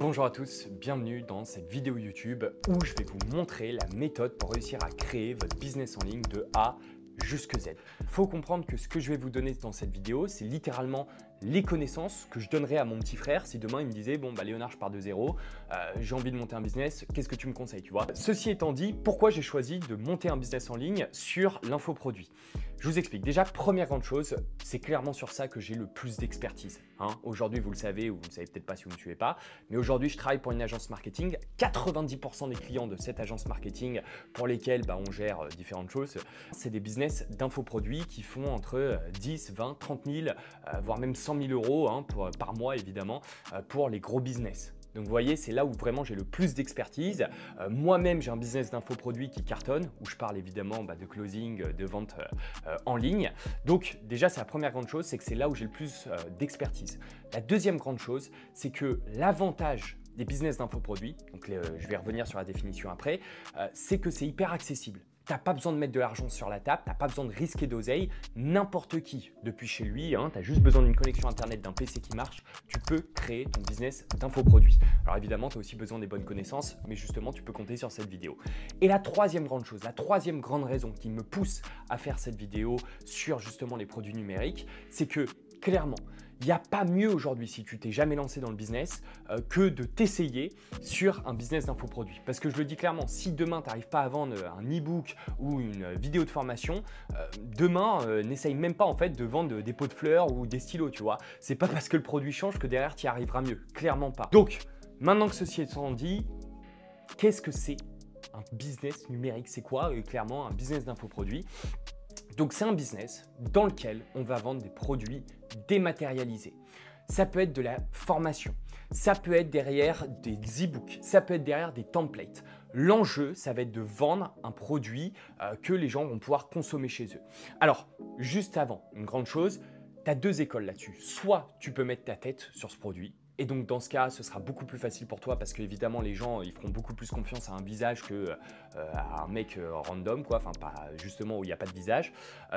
Bonjour à tous, bienvenue dans cette vidéo YouTube où je vais vous montrer la méthode pour réussir à créer votre business en ligne de A jusqu'à Z. Il faut comprendre que ce que je vais vous donner dans cette vidéo, c'est littéralement les connaissances que je donnerais à mon petit frère si demain il me disait bon bah Léonard, je pars de zéro, j'ai envie de monter un business, qu'est-ce que tu me conseilles, tu vois. Ceci étant dit, pourquoi j'ai choisi de monter un business en ligne sur l'infoproduit? Je vous explique. Déjà, première grande chose, c'est clairement sur ça que j'ai le plus d'expertise. Aujourd'hui, vous le savez ou vous ne savez peut-être pas si vous ne me suivez pas, mais aujourd'hui, je travaille pour une agence marketing. 90% des clients de cette agence marketing pour lesquels on gère différentes choses, c'est des business d'infoproduits qui font entre 10, 20, 30 000, voire même 100 000 euros par mois, évidemment, pour les gros business. Donc vous voyez, c'est là où vraiment j'ai le plus d'expertise. Moi-même, j'ai un business d'infoproduits qui cartonne, où je parle évidemment de closing, de vente en ligne. Donc déjà, c'est la première grande chose, c'est que c'est là où j'ai le plus d'expertise. La deuxième grande chose, c'est que l'avantage des business d'infoproduits, donc je vais revenir sur la définition après, c'est que c'est hyper accessible. Tu n'as pas besoin de mettre de l'argent sur la table, tu n'as pas besoin de risquer d'oseille. N'importe qui, depuis chez lui, tu as juste besoin d'une connexion internet, d'un PC qui marche, tu peux créer ton business d'infoproduits. Alors évidemment, tu as aussi besoin des bonnes connaissances, mais justement, tu peux compter sur cette vidéo. Et la troisième grande chose, la troisième grande raison qui me pousse à faire cette vidéo sur justement les produits numériques, c'est que clairement, il n'y a pas mieux aujourd'hui si tu t'es jamais lancé dans le business que de t'essayer sur un business d'infoproduits. Parce que je le dis clairement, si demain tu n'arrives pas à vendre un e-book ou une vidéo de formation, demain n'essaye même pas en fait de vendre des pots de fleurs ou des stylos, tu vois. C'est pas parce que le produit change que derrière tu y arriveras mieux, clairement pas. Donc maintenant que ceci étant dit, qu'est-ce que c'est un business numérique? C'est quoi clairement un business d'infoproduits? Donc c'est un business dans lequel on va vendre des produits dématérialisés. Ça peut être de la formation, ça peut être derrière des e-books, ça peut être derrière des templates. L'enjeu, ça va être de vendre un produit que les gens vont pouvoir consommer chez eux. Alors, juste avant, une grande chose, tu as deux écoles là-dessus. Soit tu peux mettre ta tête sur ce produit. Et donc dans ce cas, ce sera beaucoup plus facile pour toi parce qu'évidemment les gens ils feront beaucoup plus confiance à un visage que à un mec random, quoi. Enfin pas justement où il n'y a pas de visage.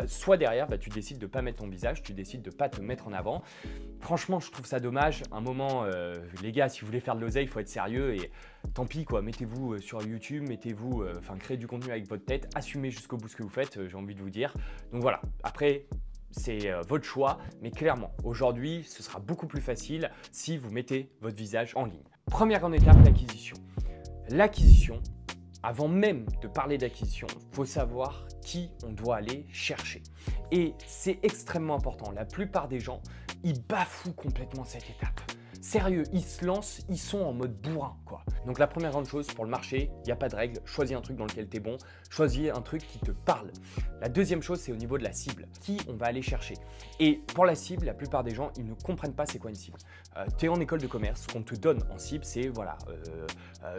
Soit derrière, tu décides de ne pas mettre ton visage, tu décides de ne pas te mettre en avant. Franchement, je trouve ça dommage. Un moment, les gars, si vous voulez faire de l'oseille, il faut être sérieux et tant pis quoi. Mettez-vous sur YouTube, mettez-vous, créez du contenu avec votre tête, assumez jusqu'au bout ce que vous faites. J'ai envie de vous dire. Donc voilà. Après. C'est votre choix, mais clairement, aujourd'hui, ce sera beaucoup plus facile si vous mettez votre visage en ligne. Première grande étape, l'acquisition. L'acquisition, avant même de parler d'acquisition, il faut savoir qui on doit aller chercher. Et c'est extrêmement important. La plupart des gens, ils bafouent complètement cette étape. Sérieux, ils se lancent, ils sont en mode bourrin, quoi. Donc la première grande chose pour le marché, il n'y a pas de règle, choisis un truc dans lequel tu es bon, choisis un truc qui te parle. La deuxième chose, c'est au niveau de la cible, qui on va aller chercher. Et pour la cible, la plupart des gens, ils ne comprennent pas c'est quoi une cible. Tu es en école de commerce, ce qu'on te donne en cible, c'est voilà,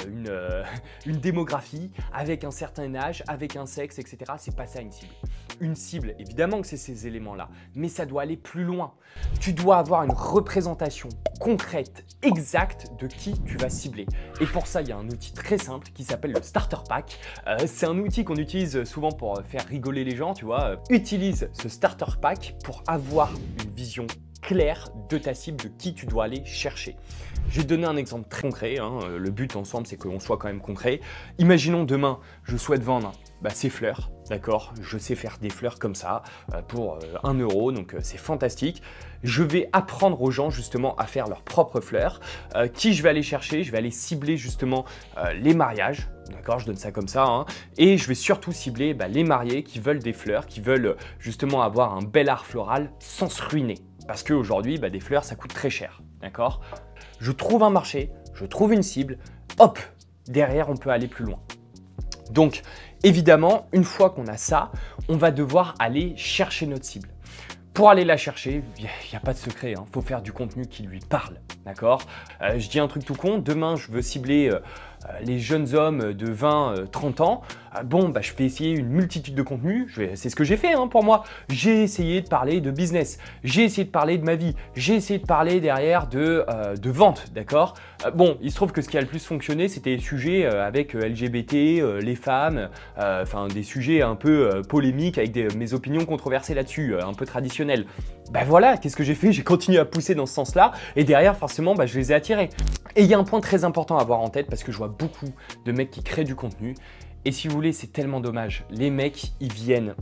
une démographie avec un certain âge, avec un sexe, etc. C'est pas ça une cible. Une cible, évidemment que c'est ces éléments-là, mais ça doit aller plus loin. Tu dois avoir une représentation concrète, exacte de qui tu vas cibler. Et pour ça, il y a un outil très simple qui s'appelle le Starter Pack. C'est un outil qu'on utilise souvent pour faire rigoler les gens, tu vois. Utilise ce Starter Pack pour avoir une vision claire de ta cible, de qui tu dois aller chercher. Je vais te donner un exemple très concret. Le but ensemble, c'est qu'on soit quand même concret. Imaginons demain, je souhaite vendre ces fleurs, d'accord? Je sais faire des fleurs comme ça pour 1 €, donc c'est fantastique. Je vais apprendre aux gens justement à faire leurs propres fleurs. Qui je vais aller chercher? Je vais aller cibler justement les mariages. D'accord, je donne ça comme ça. Et je vais surtout cibler les mariés qui veulent des fleurs, qui veulent justement avoir un bel art floral sans se ruiner. Parce qu'aujourd'hui, des fleurs, ça coûte très cher. D'accord? Je trouve un marché, je trouve une cible, hop, derrière, on peut aller plus loin. Donc, évidemment, une fois qu'on a ça, on va devoir aller chercher notre cible. Pour aller la chercher, il n'y a pas de secret, il faut faire du contenu qui lui parle, d'accord? Je dis un truc tout con, demain je veux cibler les jeunes hommes de 20-30 ans, bon, bah, je peux essayer une multitude de contenus, c'est ce que j'ai fait hein, pour moi. J'ai essayé de parler de business, j'ai essayé de parler de ma vie, j'ai essayé de parler derrière de vente, d'accord. Bon, il se trouve que ce qui a le plus fonctionné, c'était les sujets avec LGBT, les femmes, enfin des sujets un peu polémiques avec mes opinions controversées là-dessus, un peu traditionnelles. Ben voilà, qu'est-ce que j'ai fait? J'ai continué à pousser dans ce sens-là et derrière, forcément, bah, je les ai attirés. Et il y a un point très important à avoir en tête parce que je vois beaucoup de mecs qui créent du contenu et si vous voulez, c'est tellement dommage. Les mecs, ils viennent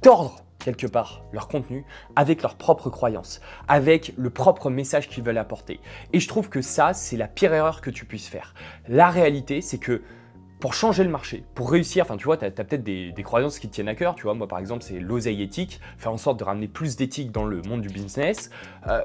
tordre quelque part leur contenu avec leurs propres croyances, avec le propre message qu'ils veulent apporter. Et je trouve que ça, c'est la pire erreur que tu puisses faire. La réalité, c'est que pour changer le marché, pour réussir, enfin tu vois, tu as peut-être des croyances qui te tiennent à cœur, tu vois, moi par exemple c'est l'oseille éthique, faire en sorte de ramener plus d'éthique dans le monde du business.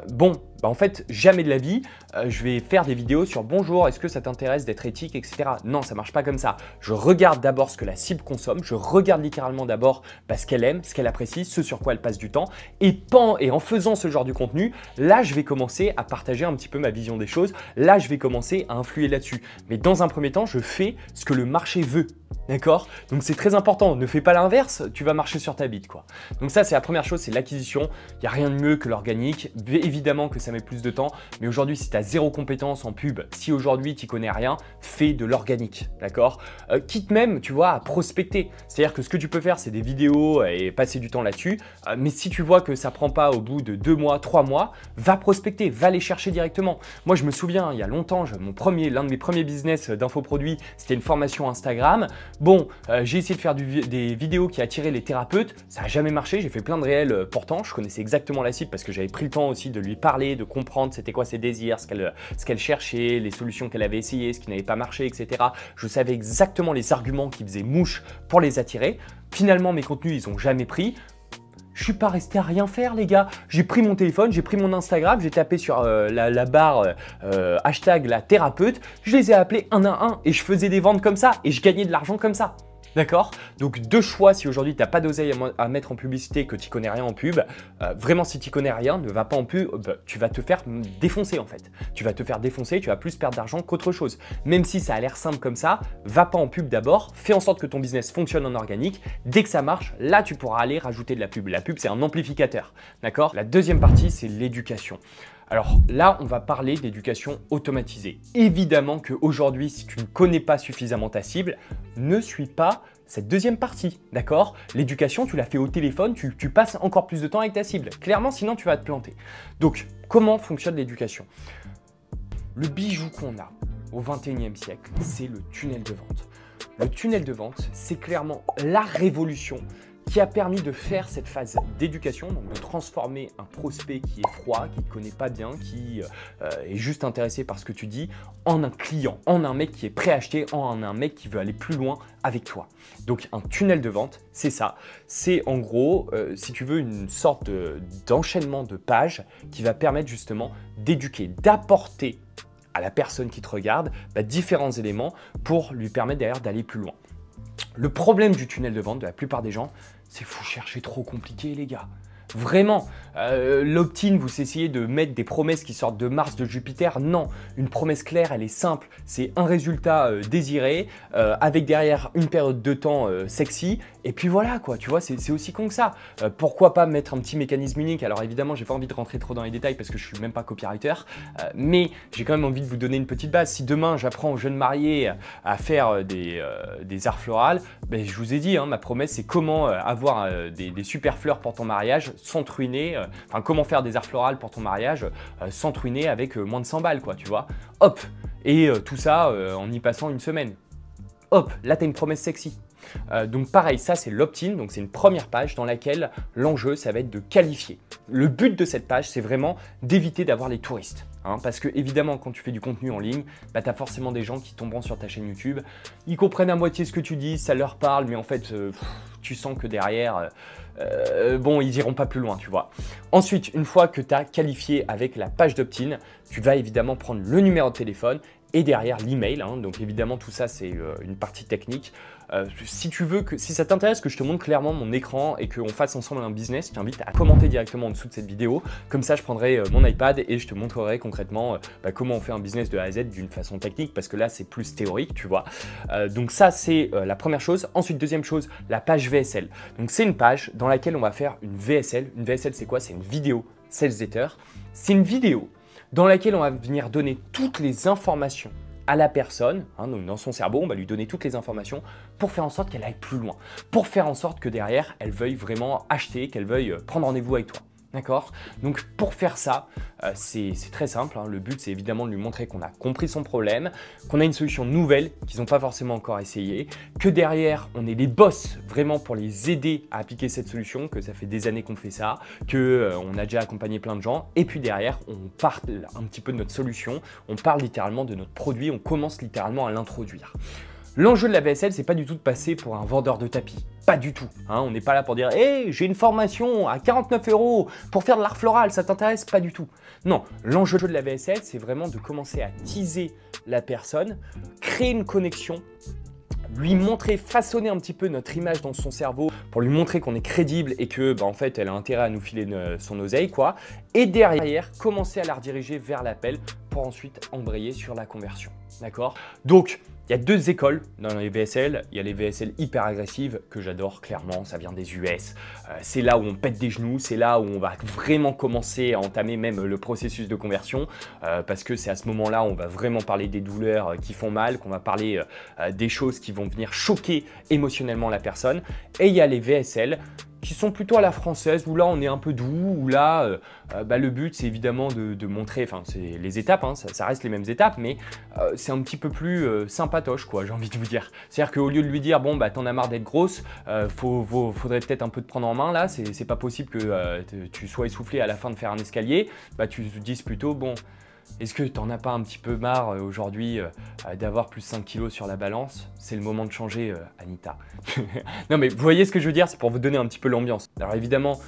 Bon, bah en fait, jamais de la vie, je vais faire des vidéos sur bonjour, est-ce que ça t'intéresse d'être éthique, etc. Non, ça marche pas comme ça. Je regarde d'abord ce que la cible consomme, je regarde littéralement d'abord ce qu'elle aime, ce qu'elle apprécie, ce sur quoi elle passe du temps, et en faisant ce genre de contenu, là je vais commencer à partager un petit peu ma vision des choses, là je vais commencer à influer là-dessus. Mais dans un premier temps, je fais ce que le marché veut. D'accord? Donc c'est très important, ne fais pas l'inverse, tu vas marcher sur ta bite quoi. Donc ça c'est la première chose, c'est l'acquisition. Il n'y a rien de mieux que l'organique. Évidemment que ça met plus de temps, mais aujourd'hui si tu as zéro compétence en pub, si aujourd'hui tu connais rien, fais de l'organique. D'accord? Quitte même, tu vois, à prospecter. C'est-à-dire que ce que tu peux faire, c'est des vidéos et passer du temps là-dessus. Mais si tu vois que ça prend pas au bout de 2 mois, 3 mois, va prospecter, va les chercher directement. Moi je me souviens, il y a longtemps, l'un de mes premiers business d'infoproduits, c'était une formation Instagram. Bon, j'ai essayé de faire des vidéos qui attiraient les thérapeutes, ça n'a jamais marché, j'ai fait plein de réels portants, je connaissais exactement la cible parce que j'avais pris le temps aussi de lui parler, de comprendre c'était quoi ses désirs, ce qu'elle cherchait, les solutions qu'elle avait essayées, ce qui n'avait pas marché, etc. Je savais exactement les arguments qui faisaient mouche pour les attirer. Finalement, mes contenus, ils n'ont jamais pris. Je suis pas resté à rien faire les gars, j'ai pris mon téléphone, j'ai pris mon Instagram, j'ai tapé sur la barre hashtag la thérapeute, je les ai appelés un à un et je faisais des ventes comme ça et je gagnais de l'argent comme ça. D'accord? Donc deux choix si aujourd'hui tu n'as pas d'oseille à mettre en publicité, que tu connais rien en pub, vraiment si tu connais rien, ne va pas en pub, tu vas te faire défoncer en fait. Tu vas te faire défoncer, tu vas plus perdre d'argent qu'autre chose. Même si ça a l'air simple comme ça, va pas en pub d'abord, fais en sorte que ton business fonctionne en organique. Dès que ça marche, là tu pourras aller rajouter de la pub. La pub c'est un amplificateur. D'accord? La deuxième partie c'est l'éducation. Alors là, on va parler d'éducation automatisée. Évidemment qu'aujourd'hui, si tu ne connais pas suffisamment ta cible, ne suis pas cette deuxième partie, d'accord? L'éducation, tu la fais au téléphone, tu passes encore plus de temps avec ta cible. Clairement, sinon tu vas te planter. Donc, comment fonctionne l'éducation? Le bijou qu'on a au 21e siècle, c'est le tunnel de vente. Le tunnel de vente, c'est clairement la révolution qui a permis de faire cette phase d'éducation, donc de transformer un prospect qui est froid, qui ne connaît pas bien, qui est juste intéressé par ce que tu dis, en un client, en un mec qui est prêt à acheter, en un mec qui veut aller plus loin avec toi. Donc un tunnel de vente, c'est ça. C'est en gros, si tu veux, une sorte d'enchaînement de pages qui va permettre justement d'éduquer, d'apporter à la personne qui te regarde différents éléments pour lui permettre derrière d'aller plus loin. Le problème du tunnel de vente de la plupart des gens, c'est que vous cherchez trop compliqué les gars. Vraiment, l'opt-in, vous essayez de mettre des promesses qui sortent de Mars, de Jupiter. Non, une promesse claire, elle est simple. C'est un résultat désiré, avec derrière une période de temps sexy. Et puis voilà quoi, tu vois, c'est aussi con que ça. Pourquoi pas mettre un petit mécanisme unique? Alors évidemment, j'ai pas envie de rentrer trop dans les détails parce que je suis même pas copywriter. Mais j'ai quand même envie de vous donner une petite base. Si demain, j'apprends aux jeunes mariés à faire des arts florales, ben, je vous ai dit, hein, ma promesse, c'est comment avoir des super fleurs pour ton mariage sans te ruiner, enfin comment faire des arts florales pour ton mariage sans te ruiner avec moins de 100 balles quoi, tu vois. Hop, et tout ça en y passant une semaine. Hop, là tu as une promesse sexy. Donc pareil, ça c'est l'opt-in, donc c'est une première page dans laquelle l'enjeu ça va être de qualifier. Le but de cette page c'est vraiment d'éviter d'avoir les touristes. Parce que évidemment quand tu fais du contenu en ligne, tu as forcément des gens qui tomberont sur ta chaîne YouTube, ils comprennent à moitié ce que tu dis, ça leur parle, mais en fait tu sens que derrière, bon ils iront pas plus loin tu vois. Ensuite, une fois que tu as qualifié avec la page d'opt-in, tu vas évidemment prendre le numéro de téléphone et derrière l'email, donc évidemment tout ça c'est une partie technique. Si ça t'intéresse que je te montre clairement mon écran et qu'on fasse ensemble un business, je t'invite à commenter directement en dessous de cette vidéo. Comme ça, je prendrai mon iPad et je te montrerai concrètement concrètement comment on fait un business de A à Z d'une façon technique, parce que là, c'est plus théorique, tu vois. Donc ça, c'est la première chose. Ensuite, deuxième chose, la page VSL. Donc c'est une page dans laquelle on va faire une VSL. Une VSL, c'est quoi? C'est une vidéo Sales Letter. C'est une vidéo dans laquelle on va venir donner toutes les informations à la personne, donc dans son cerveau, on va lui donner toutes les informations pour faire en sorte qu'elle aille plus loin, pour faire en sorte que derrière, elle veuille vraiment acheter, qu'elle veuille prendre rendez-vous avec toi. D'accord? Donc pour faire ça, c'est très simple. Le but, c'est évidemment de lui montrer qu'on a compris son problème, qu'on a une solution nouvelle qu'ils n'ont pas forcément encore essayé, que derrière, on est les boss vraiment pour les aider à appliquer cette solution, que ça fait des années qu'on fait ça, qu'on a déjà accompagné plein de gens. Et puis derrière, on parle un petit peu de notre solution, on parle littéralement de notre produit, on commence littéralement à l'introduire. L'enjeu de la VSL, c'est pas du tout de passer pour un vendeur de tapis. Pas du tout. On n'est pas là pour dire « Hey, j'ai une formation à 49 € pour faire de l'art floral, ça t'intéresse ?» Pas du tout. Non, l'enjeu de la VSL, c'est vraiment de commencer à teaser la personne, créer une connexion, lui montrer, façonner un petit peu notre image dans son cerveau pour lui montrer qu'on est crédible et que en fait elle a intérêt à nous filer son oseille quoi. Et derrière, commencer à la rediriger vers l'appel pour ensuite embrayer sur la conversion. D'accord? Donc, il y a deux écoles dans les VSL. Il y a les VSL hyper agressives que j'adore clairement, ça vient des US. C'est là où on pète des genoux, c'est là où on va vraiment commencer à entamer même le processus de conversion parce que c'est à ce moment-là où on va vraiment parler des douleurs qui font mal, qu'on va parler des choses qui vont venir choquer émotionnellement la personne. Et il y a les VSL qui sont plutôt à la française, où là on est un peu doux, où là le but c'est évidemment de montrer, enfin c'est les étapes, ça reste les mêmes étapes, mais c'est un petit peu plus sympatoche quoi, j'ai envie de vous dire. C'est-à-dire qu'au lieu de lui dire bon t'en as marre d'être grosse, faudrait peut-être un peu te prendre en main là, c'est pas possible que tu sois essoufflé à la fin de faire un escalier, tu te dises plutôt bon, est-ce que tu n'en as pas un petit peu marre aujourd'hui d'avoir plus 5 kilos sur la balance? C'est le moment de changer, Anita. Non mais vous voyez ce que je veux dire, c'est pour vous donner un petit peu l'ambiance. Alors évidemment,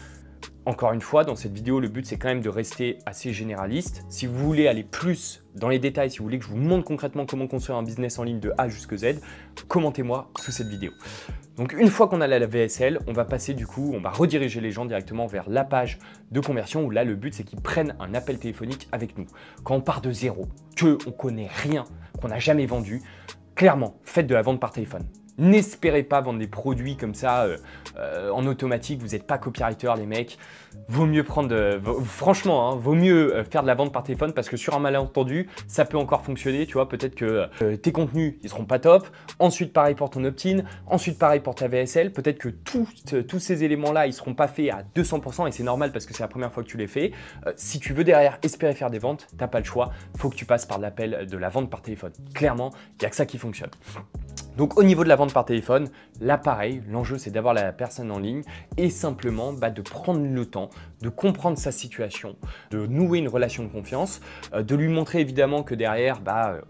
encore une fois, dans cette vidéo, le but c'est quand même de rester assez généraliste. Si vous voulez aller plus dans les détails, si vous voulez que je vous montre concrètement comment construire un business en ligne de A jusqu'à Z, commentez-moi sous cette vidéo. Donc une fois qu'on a la VSL, on va passer du coup, on va rediriger les gens directement vers la page de conversion où là le but c'est qu'ils prennent un appel téléphonique avec nous. Quand on part de zéro, qu'on ne connaît rien, qu'on n'a jamais vendu, clairement faites de la vente par téléphone. N'espérez pas vendre des produits comme ça en automatique, vous n'êtes pas copywriter les mecs. Vaut mieux prendre, franchement, vaut mieux faire de la vente par téléphone parce que sur un malentendu, ça peut encore fonctionner. Tu vois, peut-être que tes contenus, ils seront pas top. Ensuite, pareil pour ton opt-in. Ensuite, pareil pour ta VSL. Peut-être que tous ces éléments-là, ils seront pas faits à 200% et c'est normal parce que c'est la première fois que tu les fais. Si tu veux derrière espérer faire des ventes, t'as pas le choix. Faut que tu passes par l'appel de la vente par téléphone. Clairement, il n'y a que ça qui fonctionne. Donc au niveau de la vente par téléphone, là pareil, l'enjeu c'est d'avoir la personne en ligne et simplement de prendre le temps de comprendre sa situation, de nouer une relation de confiance, de lui montrer évidemment que derrière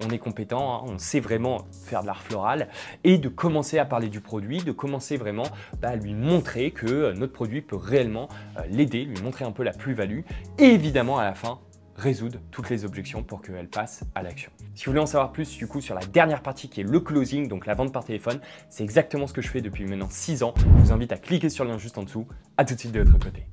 on est compétent, on sait vraiment faire de l'art floral et de commencer à parler du produit, de commencer vraiment à lui montrer que notre produit peut réellement l'aider, lui montrer un peu la plus-value et évidemment à la fin résoudre toutes les objections pour qu'elle passe à l'action. Si vous voulez en savoir plus du coup sur la dernière partie qui est le closing, donc la vente par téléphone, c'est exactement ce que je fais depuis maintenant 6 ans. Je vous invite à cliquer sur le lien juste en dessous. À tout de suite de l'autre côté.